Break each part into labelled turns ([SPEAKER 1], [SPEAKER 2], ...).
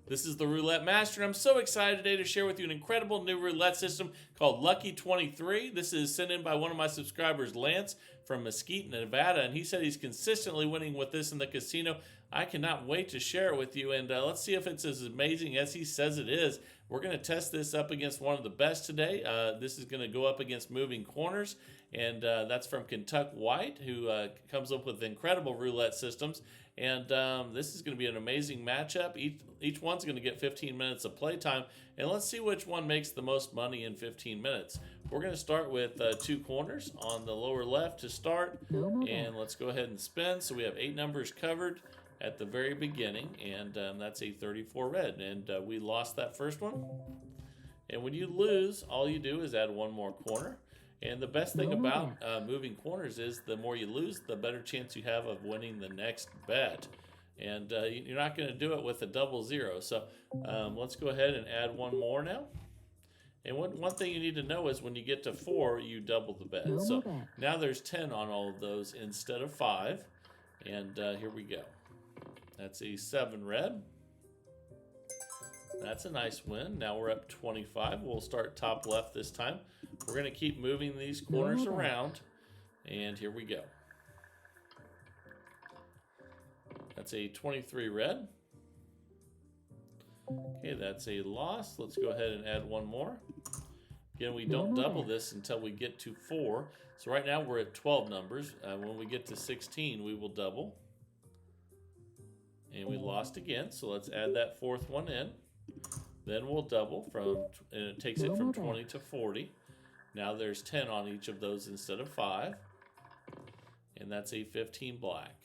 [SPEAKER 1] This is the Roulette Master, and I'm so excited today to share with you an incredible new roulette system called Lucky 23. This is sent in by one of my subscribers, Lance, from Mesquite, Nevada, and he said he's consistently winning with this in the casino. I cannot wait to share it with you, and let's see if it's as amazing as he says it is. We're going to test this up against one of the best today. This is going to go up against Moving Corners, and that's from Kentuck White, who comes up with incredible roulette systems. And this is going to be an amazing matchup. Each one's going to get 15 minutes of playtime. And let's see which one makes the most money in 15 minutes. We're going to start with 2 corners on the lower left to start. And let's go ahead and spin. So we have 8 numbers covered at the very beginning. And that's a 34 red. And we lost that first one. And when you lose, all you do is add 1 more corner. And the best thing about moving corners is the more you lose, the better chance you have of winning the next bet. And you're not going to do it with a double zero. So let's go ahead and add 1 more now. And one thing you need to know is when you get to 4, you double the bet. So now there's 10 on all of those instead of 5. And here we go. That's a 7 red. That's a nice win. Now we're up 25. We'll start top left this time. We're going to keep moving these corners around. And here we go. That's a 23 red. Okay, that's a loss. Let's go ahead and add 1 more. Again, we don't double this until we get to 4. So right now we're at 12 numbers. When we get to 16, we will double. And we lost again. So let's add that 4th one in. Then we'll double and it takes it from 20 to 40. Now there's 10 on each of those instead of 5. And that's a 15 black.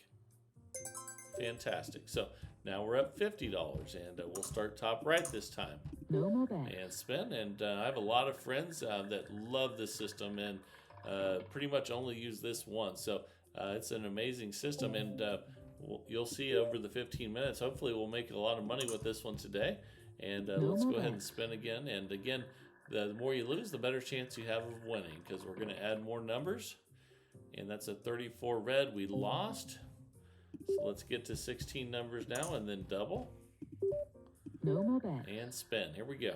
[SPEAKER 1] Fantastic. So now we're up $50 and we'll start top right this time. And spin. And I have a lot of friends that love this system and pretty much only use this once. So it's an amazing system and you'll see over the 15 minutes. Hopefully we'll make a lot of money with this one today. And let's go ahead and spin again. And again, the more you lose, the better chance you have of winning because we're going to add more numbers. And that's a 34 red. We lost. So let's get to 16 numbers now and then double. And spin. Here we go.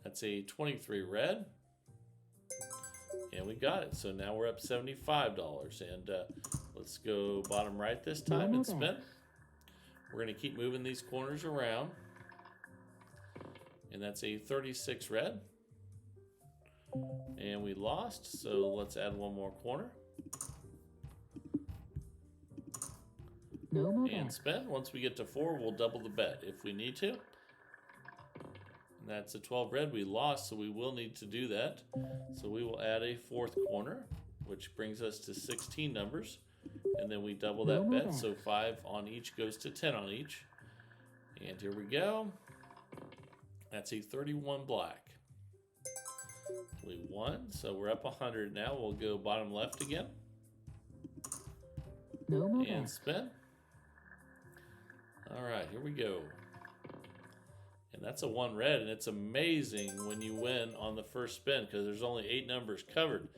[SPEAKER 1] That's a 23 red. And we got it. So now we're up $75. And let's go bottom right this time and spin. We're going to keep moving these corners around. And that's a 36 red. And we lost, so let's add 1 more corner. And spin. Once we get to 4, we'll double the bet if we need to. And that's a 12 red. We lost, so we will need to do that. So we will add a 4th corner, which brings us to 16 numbers. And then we double that bet, so 5 on each goes to 10 on each. And here we go. That's a 31 black. We won, so we're up 100 now. We'll go bottom left again. And spin. All right, here we go. And that's a 1 red, and it's amazing when you win on the first spin because there's only 8 numbers covered.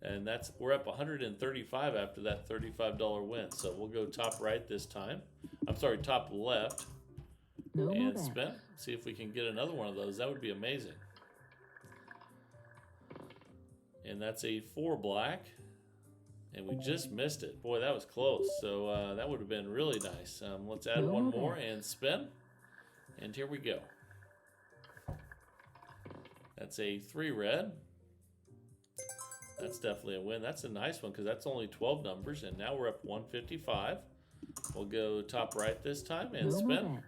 [SPEAKER 1] And we're up 135 after that $35 win. So we'll go top right this time. I'm sorry, top left. And spin. See if we can get another one of those. That would be amazing. And that's a 4 black. And we just missed it. Boy, that was close. So that would have been really nice. Let's add 1 more and spin. And here we go. That's a 3 red. That's definitely a win. That's a nice one because that's only 12 numbers. And now we're up 155. We'll go top right this time and spin.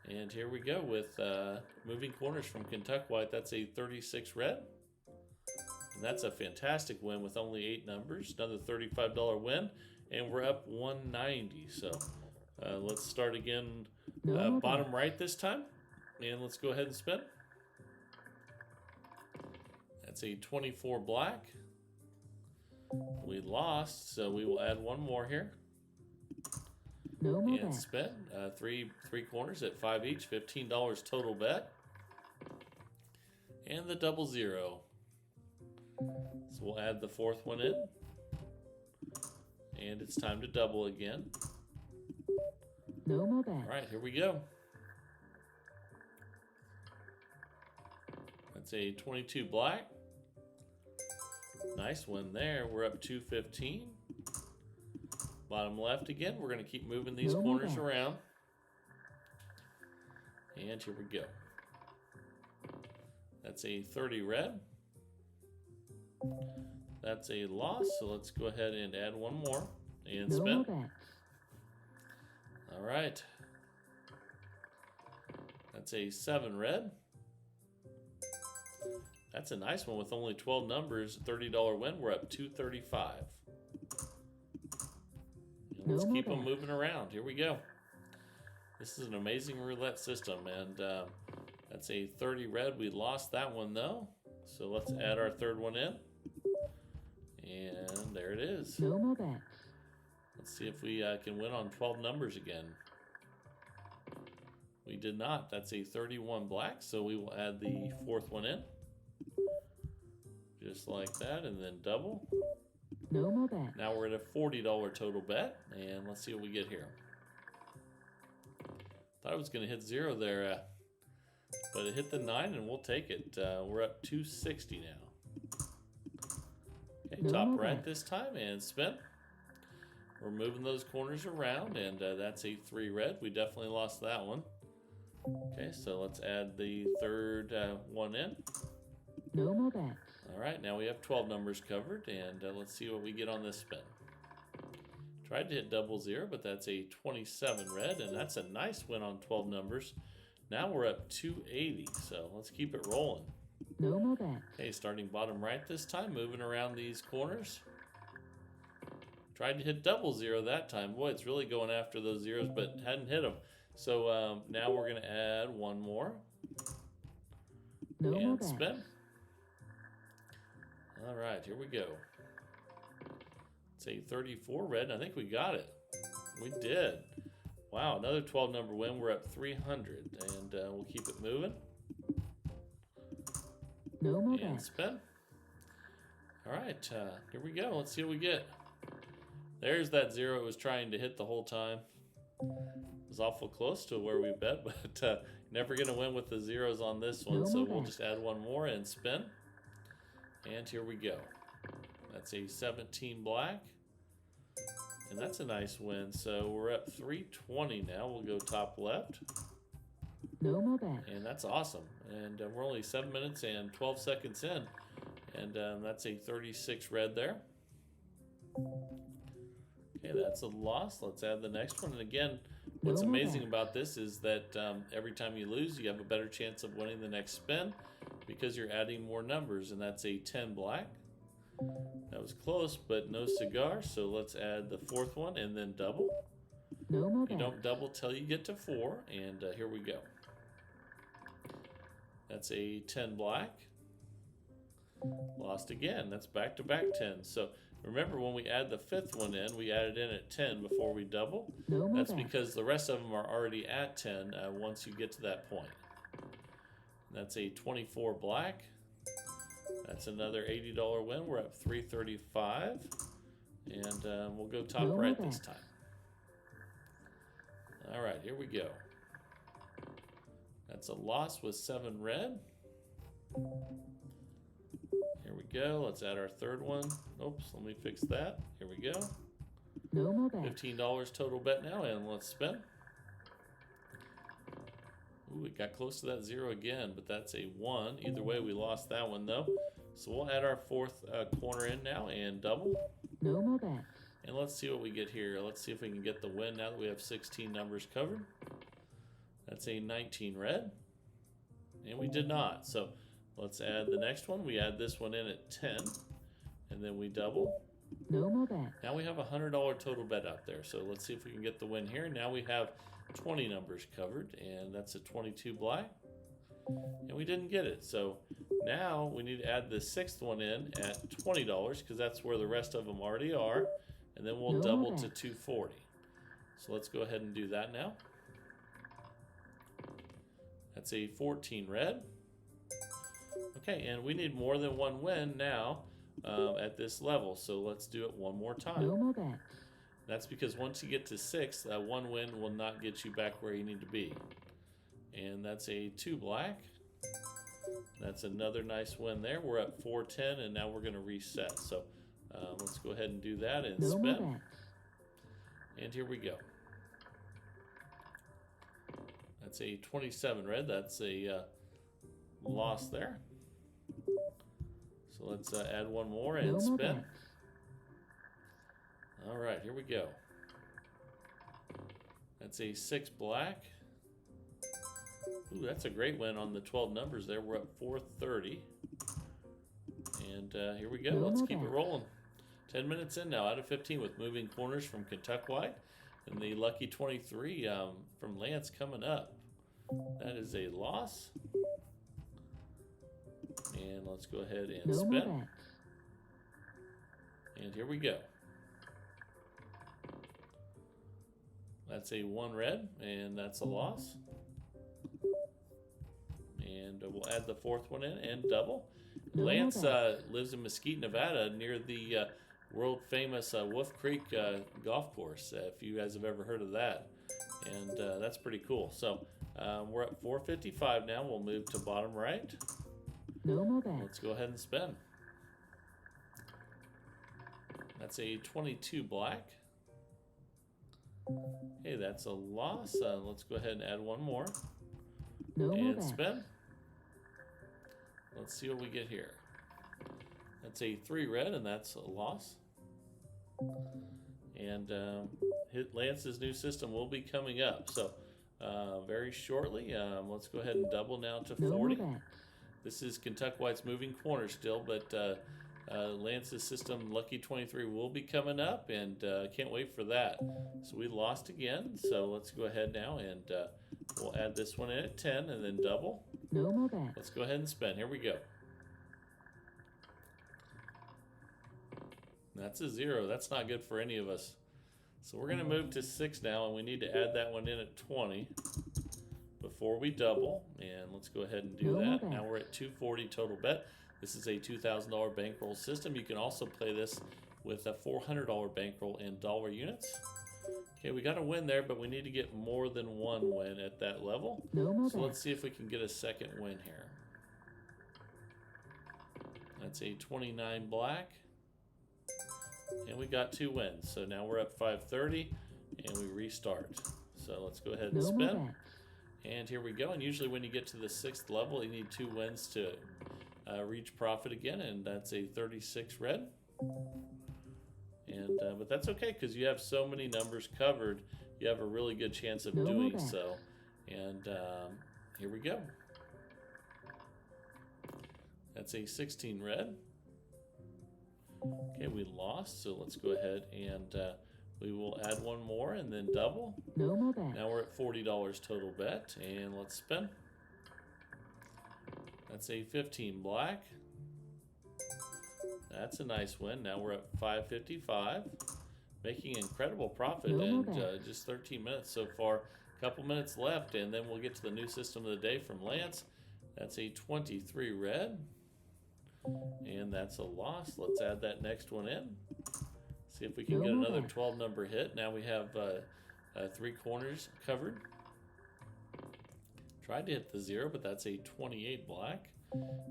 [SPEAKER 1] And here we go with Moving Corners from Kentuck White. That's a 36 red. And that's a fantastic win with only 8 numbers. Another $35 win. And we're up 190. So let's start again bottom right this time. And let's go ahead and spin. That's a 24 black. We lost, so we will add 1 more here. And spin. Three corners at 5 each, $15 total bet. And the double zero. So we'll add the 4th one in. And it's time to double again.
[SPEAKER 2] No more bets.
[SPEAKER 1] All right, here we go. That's a 22 black. Nice one there. We're up 215. Bottom left again. We're going to keep moving these corners around. And here we go. That's a 30 red. That's a loss, so let's go ahead and add one more and spin. All right. That's a 7 red. That's a nice one with only 12 numbers, $30 win. We're up 235. And let's keep them moving around. Here we go. This is an amazing roulette system, and that's a 30 red. We lost that one though, so let's add our third one in. And there it is.
[SPEAKER 2] No more bets.
[SPEAKER 1] Let's see if we can win on 12 numbers again. We did not. That's a 31 black, so we will add the fourth one in. Just like that, and then double.
[SPEAKER 2] No more bets.
[SPEAKER 1] Now we're at a $40 total bet, and let's see what we get here. Thought I was going to hit 0 there, but it hit the 9, and we'll take it. We're up 260 now. Okay, top right this time, and spin. We're moving those corners around, and that's a 3 red. We definitely lost that one. Okay, so let's add the third one in.
[SPEAKER 2] No more bets.
[SPEAKER 1] All right, now we have 12 numbers covered, and let's see what we get on this spin. Tried to hit 00, but that's a 27 red, and that's a nice win on 12 numbers. Now we're up 280, so let's keep it rolling.
[SPEAKER 2] No more bets.
[SPEAKER 1] Okay, starting bottom right this time, moving around these corners. Tried to hit 00 that time. Boy, it's really going after those zeros, but hadn't hit them. So now we're going to add one more.
[SPEAKER 2] No more bets.
[SPEAKER 1] Spin. All right, here we go. It's a 34 red. I think we got it. We did. Wow, another 12 number win. We're up 300, and we'll keep it moving.
[SPEAKER 2] No more
[SPEAKER 1] And
[SPEAKER 2] bets.
[SPEAKER 1] spin. All right, here we go. Let's see what we get. There's that 0 it was trying to hit the whole time. It was awful close to where we bet, but never going to win with the zeros on this one. So we'll just add one more and spin. And here we go. That's a 17 black. And that's a nice win. So we're up 320 now. We'll go top left.
[SPEAKER 2] No more bets.
[SPEAKER 1] And that's awesome. And we're only 7 minutes and 12 seconds in. And that's a 36 red there. Okay, that's a loss. Let's add the next one. And again, what's amazing about this is that every time you lose, you have a better chance of winning the next spin because you're adding more numbers. And that's a 10 black. That was close, but no cigar. So let's add the fourth one and then double.
[SPEAKER 2] No more
[SPEAKER 1] You don't double till you get to 4. And here we go. That's a 10 black. Lost again. That's back-to-back 10. So remember, when we add the fifth one in, we add it in at 10 before we double. That's because the rest of them are already at 10 once you get to that point. That's a 24 black. That's another $80 win. We're up 335. And we'll go top right this time. All right, here we go. That's a loss with 7 red. Here we go. Let's add our third one. Oops, let me fix that. Here we go.
[SPEAKER 2] No more bets.
[SPEAKER 1] $15 total bet now, and let's spin. Ooh, it got close to that 0 again, but that's a 1. Either way, we lost that one though. So we'll add our fourth corner in now and double.
[SPEAKER 2] No more bets.
[SPEAKER 1] And let's see what we get here. Let's see if we can get the win now that we have 16 numbers covered. That's a 19 red. And we did not. So let's add the next one. We add this one in at 10. And then we double.
[SPEAKER 2] No more bets.
[SPEAKER 1] Now we have a $100 total bet out there. So let's see if we can get the win here. Now we have 20 numbers covered. And that's a 22 black. And we didn't get it. So now we need to add the sixth one in at $20 because that's where the rest of them already are. And then we'll double to 240. So let's go ahead and do that now. That's a 14 red. Okay, and we need more than one win now at this level. So let's do it one more time.
[SPEAKER 2] No more bets.
[SPEAKER 1] That's because once you get to 6, one win will not get you back where you need to be. And that's a 2 black. That's another nice win there. We're at 410, and now we're going to reset. So let's go ahead and do that and
[SPEAKER 2] No more
[SPEAKER 1] spin.
[SPEAKER 2] bets.
[SPEAKER 1] And here we go. That's a 27 red. That's a loss there. So let's add one more and
[SPEAKER 2] No more
[SPEAKER 1] spin.
[SPEAKER 2] bets.
[SPEAKER 1] All right, here we go. That's a 6 black. Ooh, that's a great win on the 12 numbers there. We're up 430. And here we go.
[SPEAKER 2] No
[SPEAKER 1] Let's
[SPEAKER 2] more
[SPEAKER 1] keep it
[SPEAKER 2] bets.
[SPEAKER 1] rolling. 10 minutes in now, out of 15 with moving corners from Kentuck White. And the lucky 23 from Lance coming up. That is a loss. And let's go ahead and
[SPEAKER 2] No more
[SPEAKER 1] spin.
[SPEAKER 2] bets.
[SPEAKER 1] And here we go. That's a 1 red, and that's a loss. And we'll add the 4th one in and double.
[SPEAKER 2] No more
[SPEAKER 1] Lance
[SPEAKER 2] bets.
[SPEAKER 1] lives in Mesquite, Nevada, near the world famous Wolf Creek golf course, if you guys have ever heard of that. And that's pretty cool. So we're at 455 now. We'll move to bottom right.
[SPEAKER 2] No more bets.
[SPEAKER 1] Let's go ahead and spin. That's a 22 black. Hey, that's a loss. Let's go ahead and add one more
[SPEAKER 2] No more
[SPEAKER 1] and
[SPEAKER 2] bets.
[SPEAKER 1] spin. Let's see what we get here. That's a 3 red, and that's a loss. And Lance's new system will be coming up. So very shortly, let's go ahead and double now to
[SPEAKER 2] No more
[SPEAKER 1] 40.
[SPEAKER 2] bets.
[SPEAKER 1] This is Kentuck White's moving corner still, but Lance's system, Lucky 23, will be coming up, and can't wait for that. So we lost again, so let's go ahead now, and we'll add this one in at 10 and then double.
[SPEAKER 2] No more bets.
[SPEAKER 1] Let's go ahead and spin. Here we go. That's a 0. That's not good for any of us. So we're going to move to 6 now, and we need to add that one in at 20 before we double. And let's go ahead and do
[SPEAKER 2] No more
[SPEAKER 1] that.
[SPEAKER 2] bets.
[SPEAKER 1] Now we're at 240 total bet. This is a $2,000 bankroll system. You can also play this with a $400 bankroll in dollar units. Okay, we got a win there, but we need to get more than one win at that level.
[SPEAKER 2] No more
[SPEAKER 1] So let's
[SPEAKER 2] bets.
[SPEAKER 1] see if we can get a second win here. That's a 29 black. And we got 2 wins. So now we're up 530 and we restart. So let's go ahead and
[SPEAKER 2] No more
[SPEAKER 1] spin.
[SPEAKER 2] bets.
[SPEAKER 1] And here we go. And usually when you get to the 6th level, you need 2 wins to reach profit again. And that's a 36 red. And but that's okay because you have so many numbers covered. You have a really good chance of
[SPEAKER 2] No more
[SPEAKER 1] doing
[SPEAKER 2] bets.
[SPEAKER 1] so. And here we go. That's a 16 red. Okay, we lost, so let's go ahead and we will add one more and then double.
[SPEAKER 2] No more bets.
[SPEAKER 1] Now we're at $40 total bet, and let's spin. That's a 15 black. That's a nice win. Now we're at 555, making incredible profit
[SPEAKER 2] No
[SPEAKER 1] in
[SPEAKER 2] more bets.
[SPEAKER 1] just 13 minutes so far. A couple minutes left, and then we'll get to the new system of the day from Lance. That's a 23 red. And that's a loss. Let's add that next one in. See if we can
[SPEAKER 2] No
[SPEAKER 1] get
[SPEAKER 2] more
[SPEAKER 1] another
[SPEAKER 2] bets.
[SPEAKER 1] 12 number hit. Now we have 3 corners covered. Tried to hit the 0, but that's a 28 black.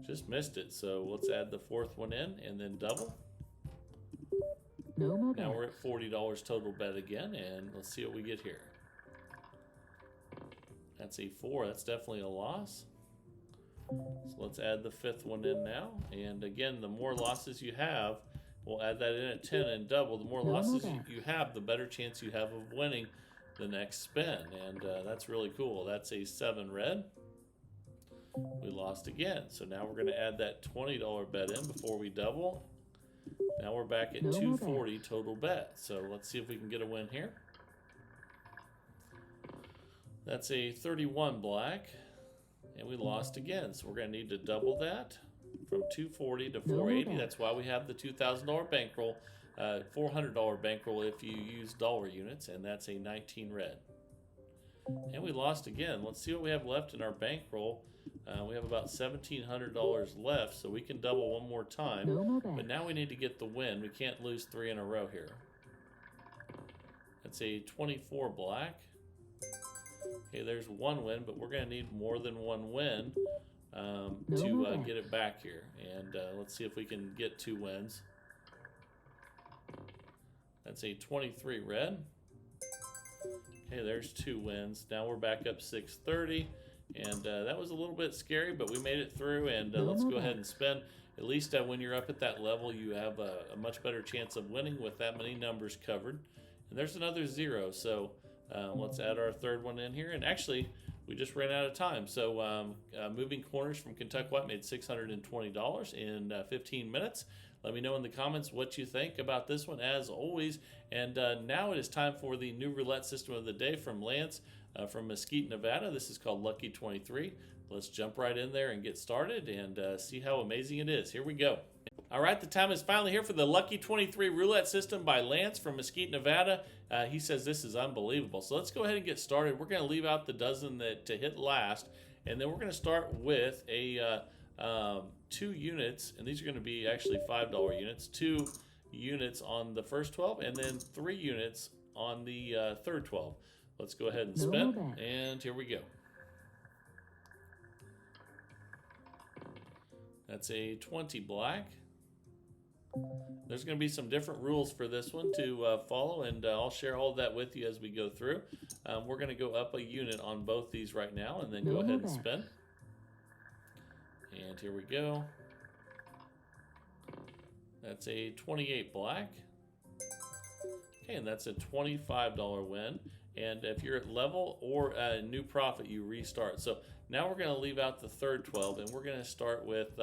[SPEAKER 1] Just missed it. So let's add the 4th one in and then double.
[SPEAKER 2] No more
[SPEAKER 1] Now
[SPEAKER 2] bets.
[SPEAKER 1] we're at $40 total bet again, and let's see what we get here. That's a 4. That's definitely a loss. So let's add the 5th one in now. And again, the more losses you have, we'll add that in at 10 and double. The more
[SPEAKER 2] No more
[SPEAKER 1] losses
[SPEAKER 2] bets.
[SPEAKER 1] you have, the better chance you have of winning the next spin. And that's really cool. That's a 7 red. We lost again. So now we're going to add that $20 bet in before we double. Now we're back at
[SPEAKER 2] No more
[SPEAKER 1] 240 total bet. So let's see if we can get a win here. That's a 31 black. And we lost again, so we're going to need to double that from 240 to 480.
[SPEAKER 2] bets.
[SPEAKER 1] That's why we have the $2,000 bankroll, $400 bankroll if you use dollar units, and that's a 19 red. And we lost again. Let's see what we have left in our bankroll. We have about $1,700 left, so we can double one more time.
[SPEAKER 2] No more
[SPEAKER 1] But
[SPEAKER 2] bets.
[SPEAKER 1] now we need to get the win. We can't lose 3 in a row here. That's a 24 black. Okay, there's one win, but we're going to need more than one win to get it back here. And let's see if we can get 2 wins. That's a 23 red. Okay, there's 2 wins. Now we're back up 630. And that was a little bit scary, but we made it through. And let's go ahead and spin. At least when you're up at that level, you have a much better chance of winning with that many numbers covered. And there's another 0. So let's add our third one in here. And actually, we just ran out of time. So Moving Corners from Kentuck made $620 in 15 minutes. Let me know in the comments what you think about this one, as always. And now it is time for the new roulette system of the day from Lance from Mesquite, Nevada. This is called Lucky 23. Let's jump right in there and get started and see how amazing it is. Here we go. All right, the time is finally here for the Lucky 23 roulette system by Lance from Mesquite, Nevada. He says this is unbelievable. So let's go ahead and get started. We're going to leave out the dozen that to hit last, and then we're going to start with a 2 units, and these are going to be actually $5 units. 2 units on the first 12, and then 3 units on the third 12. Let's go ahead and spin, and here we go. That's a 20 black. There's going to be some different rules for this one to follow, and I'll share all of that with you as we go through. We're going to go up a unit on both these right now, and then go ahead and spin. And here we go. That's a 28 black. Okay, and that's a $25 win. And if you're at level or new profit, you restart. So now we're going to leave out the third 12, and we're going to start with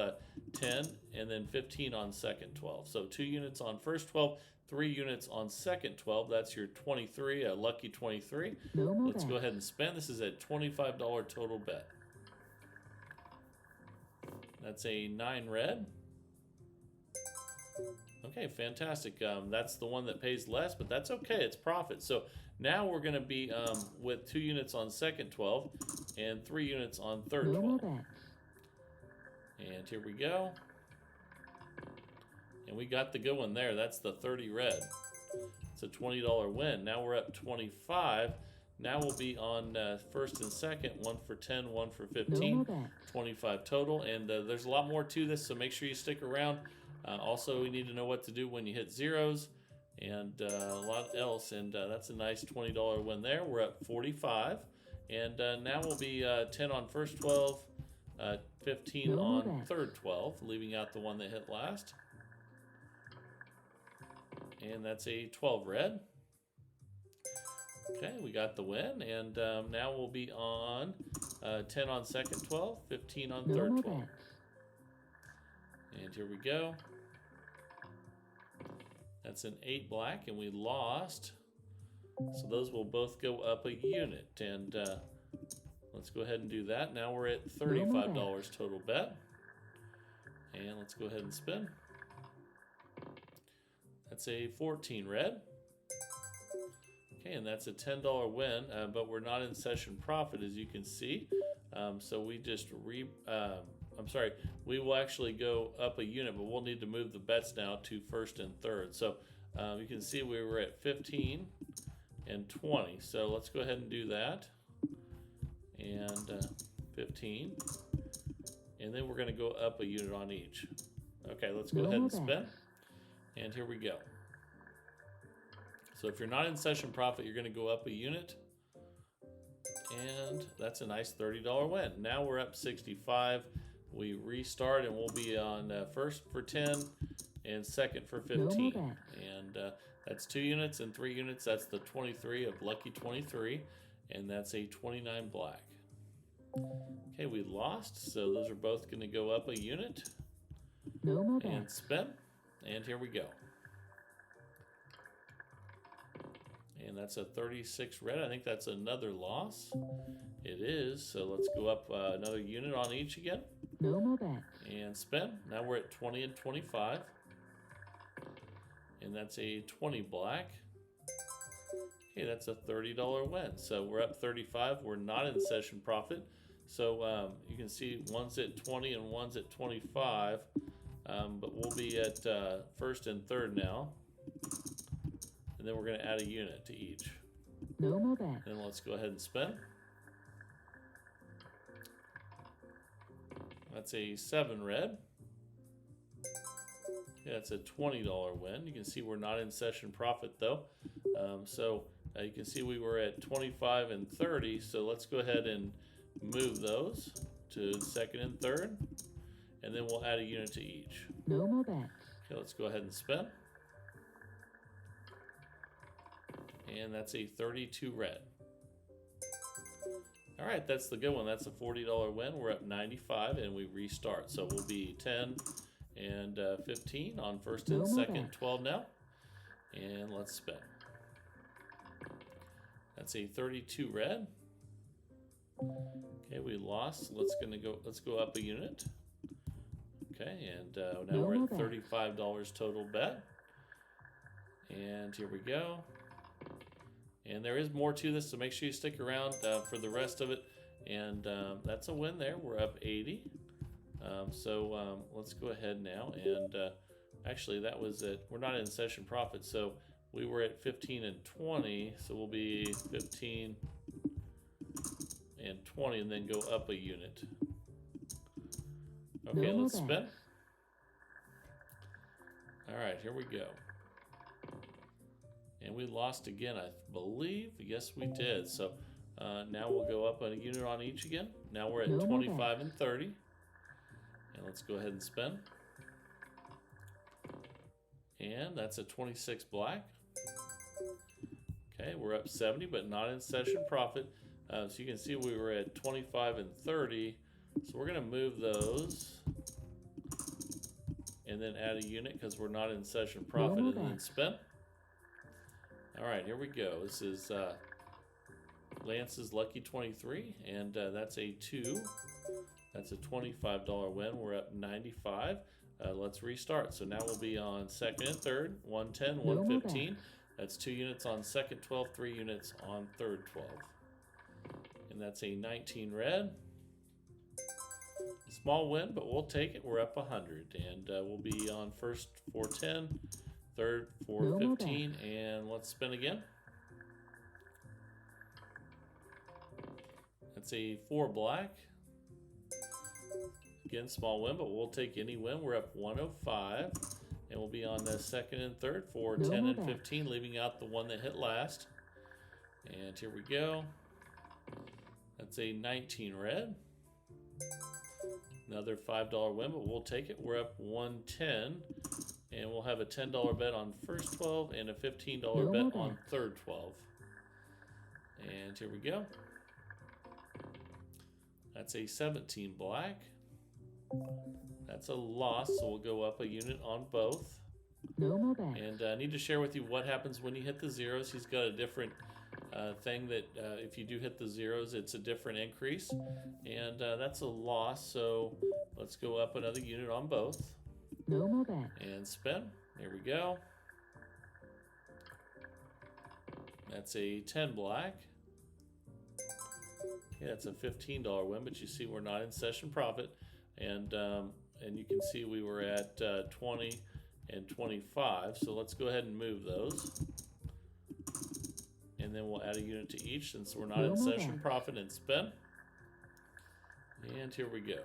[SPEAKER 1] 10 and then 15 on second 12. So 2 units on first 12, 3 units on second 12. That's your 23, a lucky 23. Let's go ahead and spin. This is a $25 total bet. That's a 9 red. Okay, fantastic. That's the one that pays less, but that's okay. It's profit. So now we're going to be with 2 units on second 12 and 3 units on third 12. And here we go. And we got the good one there. That's the 30 red. It's a $20 win. Now we're up 25. Now we'll be on first and second, 1 for 10, 1 for 15, 25 total. And there's a lot more to this, so make sure you stick around. Also, we need to know what to do when you hit zeros and a lot else. And that's a nice $20 win there. We're up 45. And now we'll be 10 on first 12, 15 on third 12, leaving out the one that hit last. And that's a 12 red. Okay, we got the win, and now we'll be on 10 on second 12, 15 on third 12. And here we go. That's an 8 black, and we lost. So those will both go up a unit, and let's go ahead and do that. Now we're at $35 total bet. And let's go ahead and spin. That's a 14 red. Okay, and that's a $10 win, but we're not in session profit, as you can see. So we just we will actually go up a unit, but we'll need to move the bets now to first and third. So you can see we were at 15 and 20. So let's go ahead and do that. And 15. And then we're going to go up a unit on each. Okay, let's go ahead and spin. And here we go. So if you're not in session profit, you're going to go up a unit. And that's a nice $30 win. Now we're up 65. We restart, and we'll be on first for 10 and second for 15. And that's 2 units and 3 units. That's the 23 of Lucky 23. And that's a 29 black. Okay, we lost. So those are both going to go up a unit. And spin. And here we go. And that's a 36 red. I think that's another loss. It is. So let's go up another unit on each again. And spin. Now we're at 20 and 25. And that's a 20 black. Okay, that's a $30 win. So we're up 35. We're not in session profit. So you can see one's at 20 and one's at 25. But we'll be at first and third now. And then we're going to add a unit to each.
[SPEAKER 2] No more bets.
[SPEAKER 1] Then let's go ahead and spin. That's a 7 red. Yeah, it's a $20 win. You can see we're not in session profit though. You can see we were at 25 and 30. So let's go ahead and move those to second and third. And then we'll add a unit to each.
[SPEAKER 2] No more bets.
[SPEAKER 1] Okay, let's go ahead and spin. And that's a 32 red. All right, that's the good one. That's a $40 win. We're up 95 and we restart. So we'll be 10 and 15 on first and second, 12 now. And let's spin. That's a 32 red. Okay, we lost. Let's go up a unit. Okay, and now we're at $35 total bet. And here we go. And there is more to this, so make sure you stick around for the rest of it. And that's a win there. We're up 80. Let's go ahead now. And actually, that was it. We're not in session profit, so we were at 15 and 20. So we'll be 15 and 20, and then go up a unit. Okay, let's spin. All right, here we go. And we lost again, I believe. Yes, we did. So now we'll go up a unit on each again. Now we're at 25 and 30. And let's go ahead and spin. And that's a 26 black. Okay, we're up 70, but not in session profit. So you can see we were at 25 and 30. So we're going to move those. And then add a unit because we're not in session profit, and then spin. All right, here we go. This is Lance's Lucky 23, and that's a 2. That's a $25 win. We're up 95. Let's restart. So now we'll be on second and third, 110, 115. That's 2 units on second 12, 3 units on third 12. And that's a 19 red. Small win, but we'll take it. We're up 100, and we'll be on first 410, third 415, and let's spin again. That's a 4 black. Again, small win, but we'll take any win. We're up 105, and we'll be on the second and third 410 and 15, leaving out the one that hit last. And here we go. That's a 19 red. Another $5 win, but we'll take it. We're up 110, and we'll have a $10 bet on first 12 and a $15 bet on third 12. And here we go. That's a 17 black. That's a loss, so we'll go up a unit on both. And I need to share with you what happens when you hit the zeros. He's got a different thing that if you do hit the zeros, it's a different increase, and that's a loss. So let's go up another unit on both. And spin. There we go. That's a 10 black. Yeah, it's a $15 win, but you see we're not in session profit, and you can see we were at 20 and 25. So let's go ahead and move those. And then we'll add a unit to each since we're not in session profit, and spin. And here we go.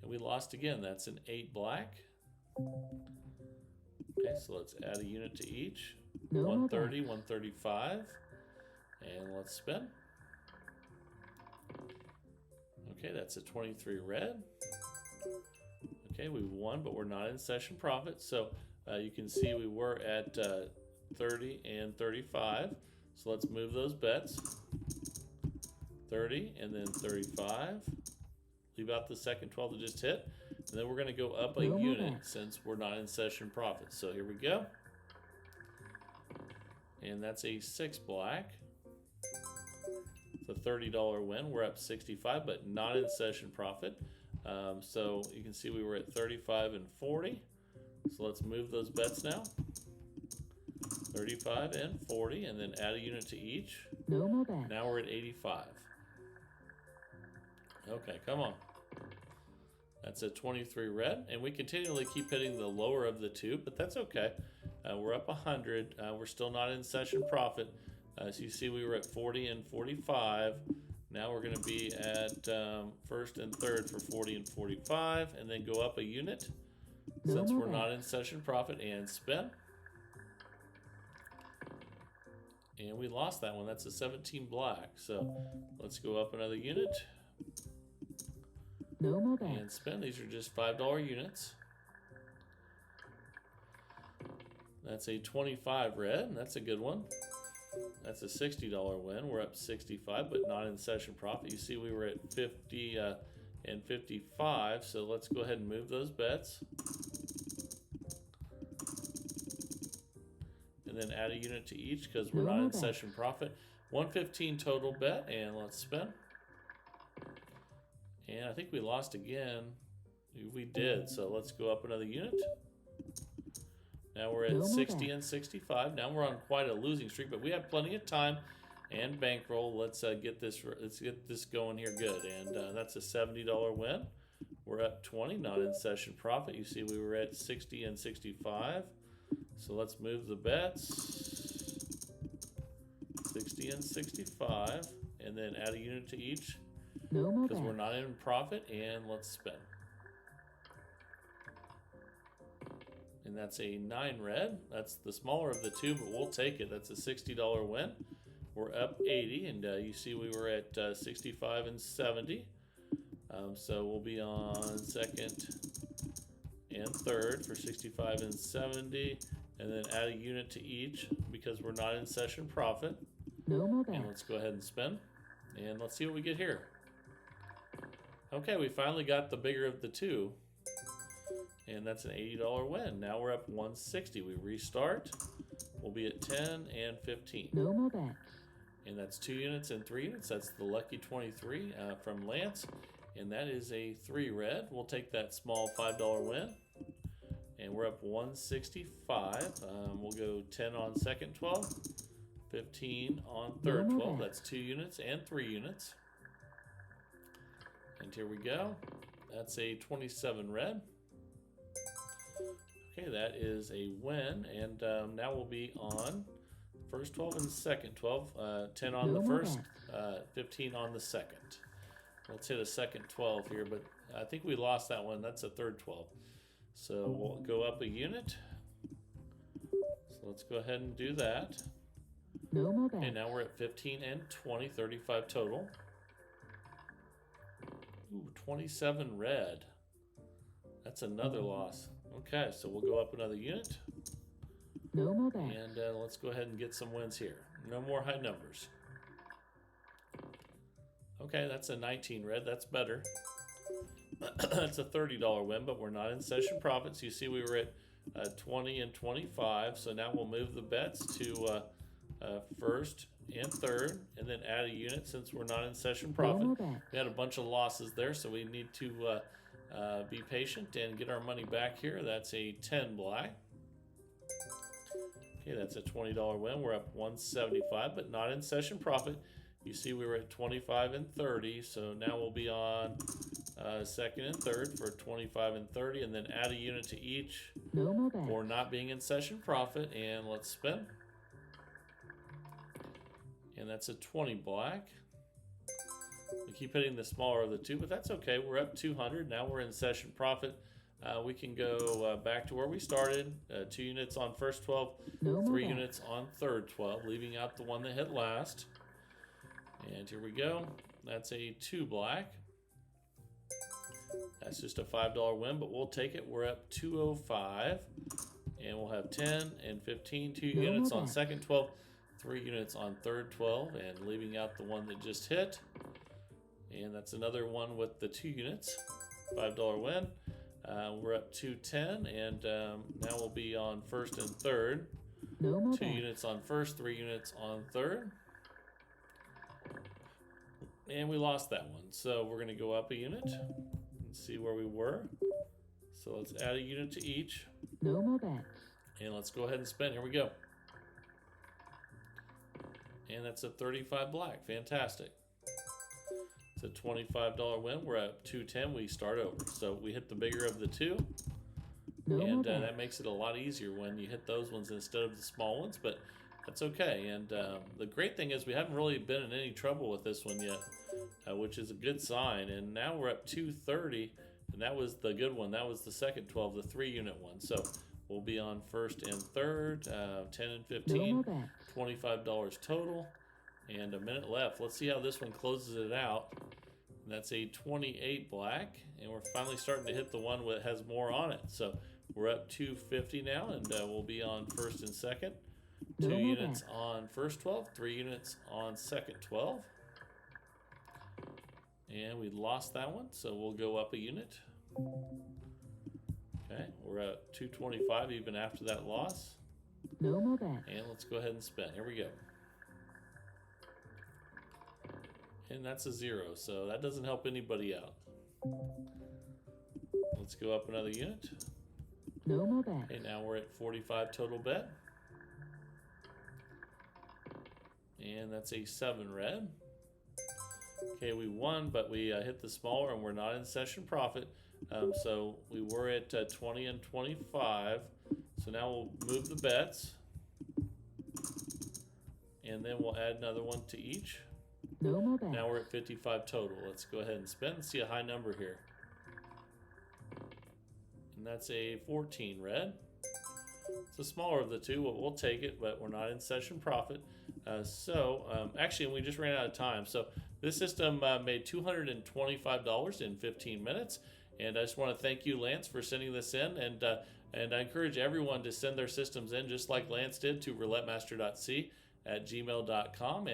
[SPEAKER 1] And we lost again. That's an 8 black. Okay, so let's add a unit to each. 130, 135. And let's spin. Okay, that's a 23 red. Okay, we won, but we're not in session profit. So you can see we were at 30 and 35. So let's move those bets. 30 and then 35. Leave out the second 12 that just hit. And then we're going to go up a unit since we're not in session profit. So here we go. And that's a 6 black. It's a $30 win. We're up 65, but not in session profit. So you can see we were at 35 and 40. So let's move those bets now. 35 and 40, and then add a unit to each. Now we're at 85. Okay, come on. That's a 23 red, and we continually keep hitting the lower of the two, but that's okay. We're up 100. We're still not in session profit. So you see we were at 40 and 45. Now we're going to be at first and third for 40 and 45, and then go up a unit since we're not in session profit, and spin. And we lost that one. That's a 17 black. So let's go up another unit.
[SPEAKER 2] No more bets.
[SPEAKER 1] And spin. These are just $5 units. That's a 25 red. That's a good one. That's a $60 win. We're up 65, but not in session profit. You see we were at 50 and 55. So let's go ahead and move those bets. And then add a unit to each because we're not in session profit. 115 total bet, and let's spin. And I think we lost again. We did, so let's go up another unit. Now we're at 60 and 65. Now we're on quite a losing streak, but we have plenty of time and bankroll. Let's get this going here good. And that's a $70 win. We're up 20, not in session profit. You see we were at 60 and 65. So let's move the bets. 60 and 65, and then add a unit to each because we're not in profit, and let's spin. And that's a 9 red. That's the smaller of the two, but we'll take it. That's a $60 win. We're up 80, and you see we were at 65 and 70. So we'll be on second and third for 65 and 70, and then add a unit to each because we're not in session profit. And let's go ahead and spin, and let's see what we get here. Okay, we finally got the bigger of the two, and that's an $80 win. Now we're up 160. We restart. We'll be at 10 and 15.
[SPEAKER 2] No more bets.
[SPEAKER 1] And that's 2 units and 3 units. That's the lucky 23 from Lance, and that is a 3 red. We'll take that small $5 win. And we're up 165. We'll go 10 on second 12, 15 on third 12. That's 2 units and 3 units. And here we go. That's a 27 red. Okay, that is a win. And now we'll be on first 12 and second 12. 10 on the first, 15 on the second. Let's hit a second 12 here, but I think we lost that one. That's a third 12. So we'll go up a unit. So let's go ahead and do that.
[SPEAKER 2] No more bets.
[SPEAKER 1] Okay, now we're at 15 and 20, 35 total. Ooh, 27 red. That's another loss. Okay, so we'll go up another unit.
[SPEAKER 2] No more bets.
[SPEAKER 1] And let's go ahead and get some wins here. No more high numbers. Okay, that's a 19 red. That's better. That's a $30 win, but we're not in session profits. You see we were at 20 and 25, so now we'll move the bets to first and third, and then add a unit since we're not in session profit. We had a bunch of losses there, so we need to be patient and get our money back here. That's a 10 black. Okay, that's a $20 win. We're up 175, but not in session profit. You see we were at 25 and 30, so now we'll be on second and third for 25 and 30, and then add a unit to each for not being in session profit, and let's spin. And that's a 20 black. We keep hitting the smaller of the two, but that's okay. We're up 200. Now we're in session profit. We can go back to where we started. 2 units on first 12, 3 units on third 12, leaving out the one that hit last. And here we go. That's a 2 black. That's just a $5 win, but we'll take it. We're up 205. And we'll have 10 and 15, 2 units on second 12, 3 units on third 12, and leaving out the one that just hit. And that's another one with the 2 units. $5 win. We're up 210, and now we'll be on first and third. 2 units on first, 3 units on third. And we lost that one. So we're going to go up a unit and see where we were. So let's add a unit to each.
[SPEAKER 2] No more bets.
[SPEAKER 1] And let's go ahead and spin. Here we go. And that's a 35 black. Fantastic. It's a $25 win. We're at 210. We start over. So we hit the bigger of the two.
[SPEAKER 2] No more
[SPEAKER 1] and
[SPEAKER 2] bets.
[SPEAKER 1] that makes it a lot easier when you hit those ones instead of the small ones, but that's okay. And the great thing is we haven't really been in any trouble with this one yet, which is a good sign. And now we're up 230, and that was the good one. That was the second 12, the 3-unit one. So we'll be on first and third, 10 and
[SPEAKER 2] No
[SPEAKER 1] 15,
[SPEAKER 2] more bets.
[SPEAKER 1] $25 total, and a minute left. Let's see how this one closes it out. And that's a 28 black, and we're finally starting to hit the one that has more on it. So we're up 250 now, and we'll be on first and second.
[SPEAKER 2] No
[SPEAKER 1] 2
[SPEAKER 2] more
[SPEAKER 1] units
[SPEAKER 2] bets.
[SPEAKER 1] on first 12, 3 units on second 12. And we lost that one, so we'll go up a unit. Okay, we're at 225 even after that loss.
[SPEAKER 2] No more bets.
[SPEAKER 1] And let's go ahead and spin. Here we go. And that's a 0, so that doesn't help anybody out. Let's go up another unit.
[SPEAKER 2] No more bets.
[SPEAKER 1] Okay, now we're at 45 total bet. And that's a 7 red. Okay, we won, but we hit the smaller, and we're not in session profit. So we were at 20 and 25. So now we'll move the bets. And then we'll add another one to each.
[SPEAKER 2] No more bets.
[SPEAKER 1] Now we're at 55 total. Let's go ahead and spin and see a high number here. And that's a 14 red. It's the smaller of the two. We'll take it, but we're not in session profit. Actually, we just ran out of time. So this system made $225 in 15 minutes. And I just want to thank you, Lance, for sending this in. And I encourage everyone to send their systems in, just like Lance did, to roulettemaster.c@gmail.com.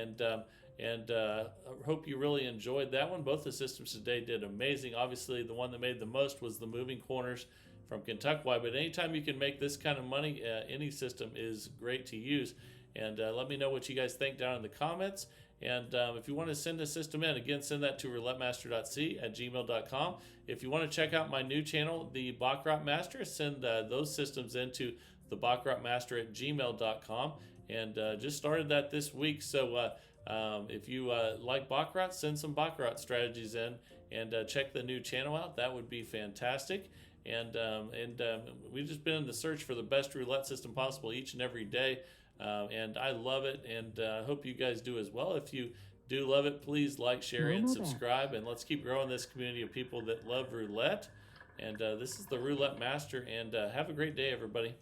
[SPEAKER 1] And I hope you really enjoyed that one. Both the systems today did amazing. Obviously, the one that made the most was the moving corners from Kentuck. But anytime you can make this kind of money, any system is great to use. And let me know what you guys think down in the comments. And if you want to send a system in, again, send that to roulettemaster.c@gmail.com. If you want to check out my new channel, the Baccarat Master, send those systems into the baccaratmaster@gmail.com. And just started that this week. So if you like Baccarat, send some Baccarat strategies in and check the new channel out. That would be fantastic. And we've just been in the search for the best roulette system possible each and every day. And I love it, and I hope you guys do as well. If you do love it, please like, share, and subscribe, and let's keep growing this community of people that love roulette. And this is the Roulette Master, and have a great day, everybody.